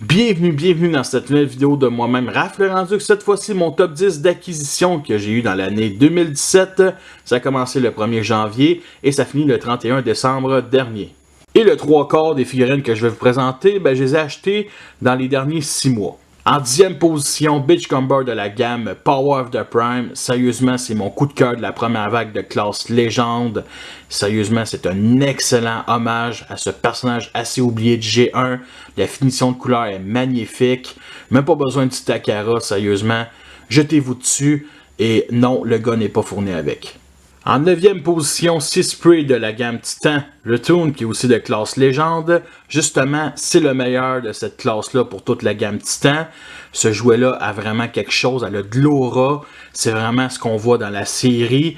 Bienvenue dans cette nouvelle vidéo de moi-même, Raph Le Rendu. Cette fois-ci, mon top 10 d'acquisitions que j'ai eu dans l'année 2017. Ça a commencé le 1er janvier et ça finit le 31 décembre dernier. Et le 3/4 des figurines que je vais vous présenter, je les ai achetées dans les derniers 6 mois. En 10e position, Beachcomber de la gamme Power of the Prime. Sérieusement, c'est mon coup de cœur de la première vague de classe légende. Sérieusement, c'est un excellent hommage à ce personnage assez oublié de G1. La finition de couleur est magnifique. Même pas besoin de Takara, sérieusement. Jetez-vous dessus. Et non, le gars n'est pas fourni avec. En 9e position, Seaspray de la gamme Titan Retoon, qui est aussi de classe légende. Justement, c'est le meilleur de cette classe-là pour toute la gamme Titan. Ce jouet-là a vraiment quelque chose, elle a de l'aura. C'est vraiment ce qu'on voit dans la série.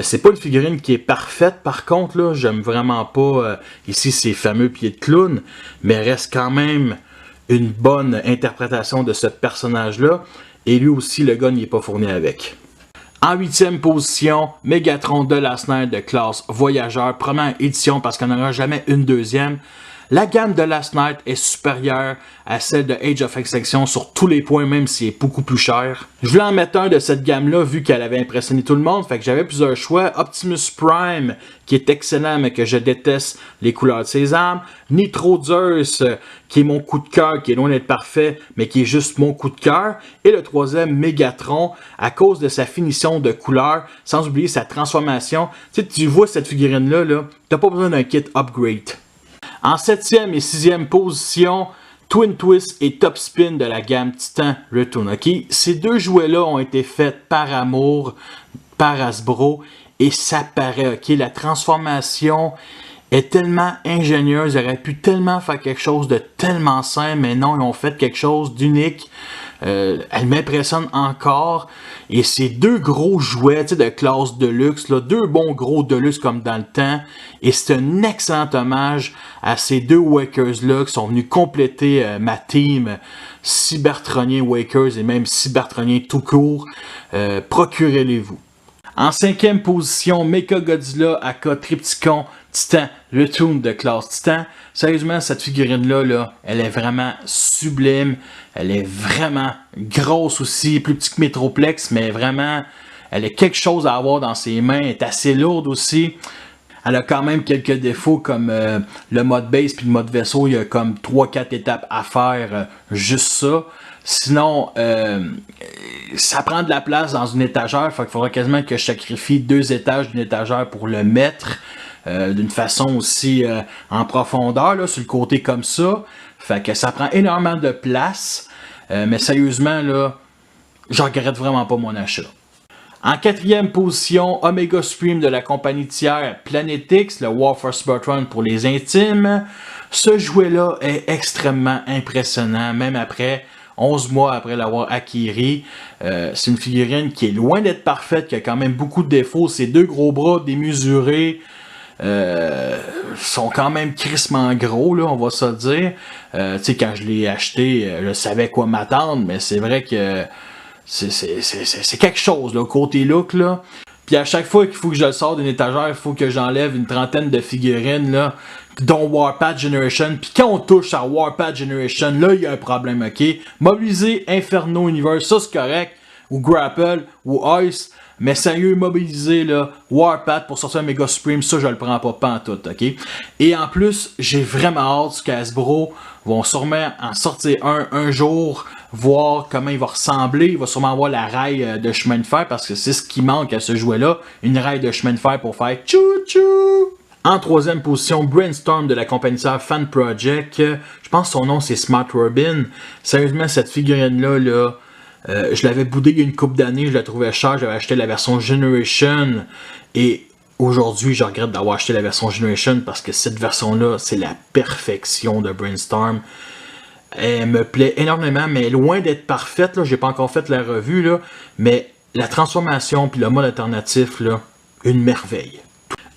C'est pas une figurine qui est parfaite, par contre, là. J'aime vraiment pas ici ces fameux pieds de clown, mais reste quand même une bonne interprétation de ce personnage-là. Et lui aussi, le gars n'y est pas fourni avec. En 8e position, Megatron de Last Night de classe Voyageur, première édition parce qu'on n'aura jamais une deuxième. La gamme de Last Night est supérieure à celle de Age of Extinction sur tous les points, même si elle est beaucoup plus cher. Je voulais en mettre un de cette gamme-là vu qu'elle avait impressionné tout le monde, fait que j'avais plusieurs choix. Optimus Prime, qui est excellent mais que je déteste les couleurs de ses armes. Nitro Zeus, qui est mon coup de cœur, qui est loin d'être parfait, mais qui est juste mon coup de cœur. Et le troisième, Megatron, à cause de sa finition de couleur, sans oublier sa transformation. Tu vois cette figurine-là, là, t'as pas besoin d'un kit upgrade. En 7e et 6e position, Twin Twist et Top Spin de la gamme Titan Retoon. Okay? Ces deux jouets-là ont été faits par amour, par Hasbro, et ça paraît. Okay? La transformation est tellement ingénieuse, ils auraient pu tellement faire quelque chose de tellement simple, mais non, ils ont fait quelque chose d'unique. Elle m'impressionne encore. Et ces deux gros jouets de classe de luxe, là, deux bons gros de luxe comme dans le temps. Et c'est un excellent hommage à ces deux Wakers-là qui sont venus compléter ma team Cybertronien Wakers et même Cybertronien tout court. Procurez-les-vous. En 5e position, Mechagodzilla aka Trypticon Titan Retoon de classe Titan. Sérieusement, cette figurine-là, là, elle est vraiment sublime. Elle est vraiment grosse aussi, plus petite que Metroplex, mais vraiment, elle a quelque chose à avoir dans ses mains. Elle est assez lourde aussi. Elle a quand même quelques défauts comme le mode base puis le mode vaisseau. Il y a comme 3-4 étapes à faire, juste ça. Sinon, ça prend de la place dans une étagère. Fait qu'il faudra quasiment que je sacrifie 2 étages d'une étagère pour le mettre. D'une façon aussi en profondeur, là, sur le côté comme ça. Fait que ça prend énormément de place. Mais sérieusement, là, je regrette vraiment pas mon achat. En 4e position, Omega Supreme de la compagnie tiers Planet X, le War for Cybertron pour les intimes. Ce jouet-là est extrêmement impressionnant, même après 11 mois après l'avoir acquis. C'est une figurine qui est loin d'être parfaite, qui a quand même beaucoup de défauts. Ses deux gros bras démesurés sont quand même crissement gros, là, on va se dire. Tu sais, quand je l'ai acheté, je savais quoi m'attendre, mais c'est vrai que c'est quelque chose, là, côté look, là. Puis à chaque fois qu'il faut que je le sorte d'une étagère, il faut que j'enlève une trentaine de figurines, là, dont Warpath Generation. Puis quand on touche à Warpath Generation, là, il y a un problème, ok? Mobiliser Inferno Universe, ça c'est correct. Ou Grapple, ou Ice. Mais sérieux, mobiliser là, Warpath pour sortir un Mega Supreme, ça je le prends pas pantoute, ok? Et en plus, j'ai vraiment hâte qu'Hasbro vont sûrement en sortir un jour, voir comment il va ressembler. Il va sûrement avoir la rail de chemin de fer parce que c'est ce qui manque à ce jouet-là, une rail de chemin de fer pour faire tchou-tchou! En 3e position, Brainstorm de la compagnie Fan Project. Je pense que son nom c'est Smart Robin. Sérieusement, cette figurine-là, là, je l'avais boudé il y a une couple d'années, je la trouvais chère, j'avais acheté la version Generation et aujourd'hui je regrette d'avoir acheté la version Generation parce que cette version-là, c'est la perfection de Brainstorm. Elle me plaît énormément, mais loin d'être parfaite, là, j'ai pas encore fait la revue, là, mais la transformation puis le mode alternatif, là, une merveille.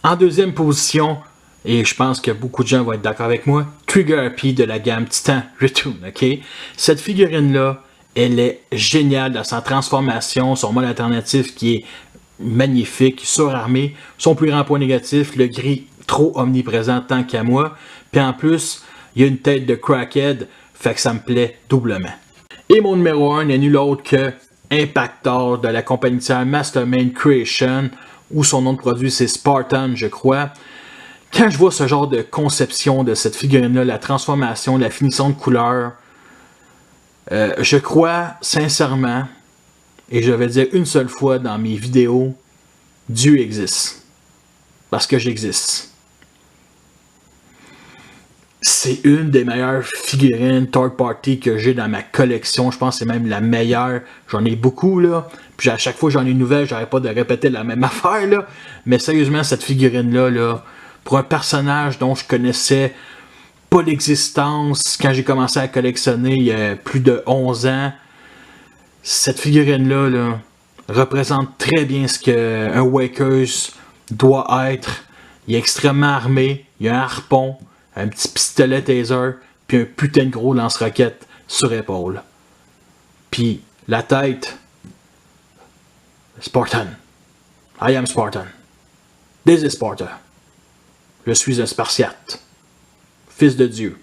En 2e position, et je pense que beaucoup de gens vont être d'accord avec moi, Trigger Happy de la gamme Titan Retoon, ok? Cette figurine-là, elle est géniale dans sa transformation, son mode alternatif qui est magnifique, surarmé. Son plus grand point négatif, le gris trop omniprésent tant qu'à moi. Puis en plus, il y a une tête de crackhead. Fait que ça me plaît doublement. Et mon numéro 1 n'est nul autre que Impactor de la compagnie tiers Mastermind Creation, où son nom de produit c'est Spartan, je crois. Quand je vois ce genre de conception de cette figurine-là, la transformation, la finition de couleur, je crois sincèrement, et je vais dire une seule fois dans mes vidéos, Dieu existe. Parce que j'existe. C'est une des meilleures figurines third party que j'ai dans ma collection. Je pense que c'est même la meilleure. J'en ai beaucoup, là. Puis à chaque fois que j'en ai une nouvelle, j'arrête pas de répéter la même affaire, là. Mais sérieusement, cette figurine-là, là, pour un personnage dont je connaissais pas l'existence quand j'ai commencé à collectionner il y a plus de 11 ans, cette figurine-là, là, représente très bien ce qu'un Wakers doit être. Il est extrêmement armé, il a un harpon, un petit pistolet taser, puis un putain de gros lance-roquette sur épaule. Puis la tête, Spartan. I am Spartan. This is Sparta. Je suis un Spartiate. Fils de Dieu.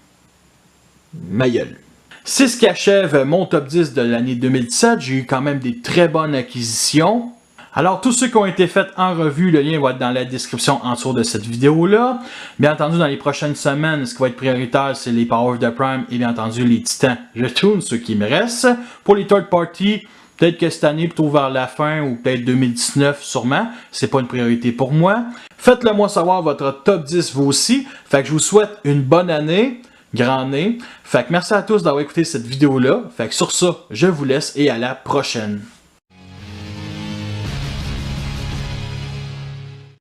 Ma gueule. C'est ce qui achève mon top 10 de l'année 2017. J'ai eu quand même des très bonnes acquisitions. Alors, tous ceux qui ont été faits en revue, le lien va être dans la description en dessous de cette vidéo-là. Bien entendu, dans les prochaines semaines, ce qui va être prioritaire, c'est les Power of the Prime et bien entendu les Titans. Je tourne ceux qui me restent. Pour les third party, peut-être que cette année, plutôt vers la fin ou peut-être 2019 sûrement, c'est pas une priorité pour moi. Faites-le moi savoir votre top 10 vous aussi. Fait que je vous souhaite une bonne année, grand nez. Fait que merci à tous d'avoir écouté cette vidéo-là. Fait que sur ça, je vous laisse et à la prochaine.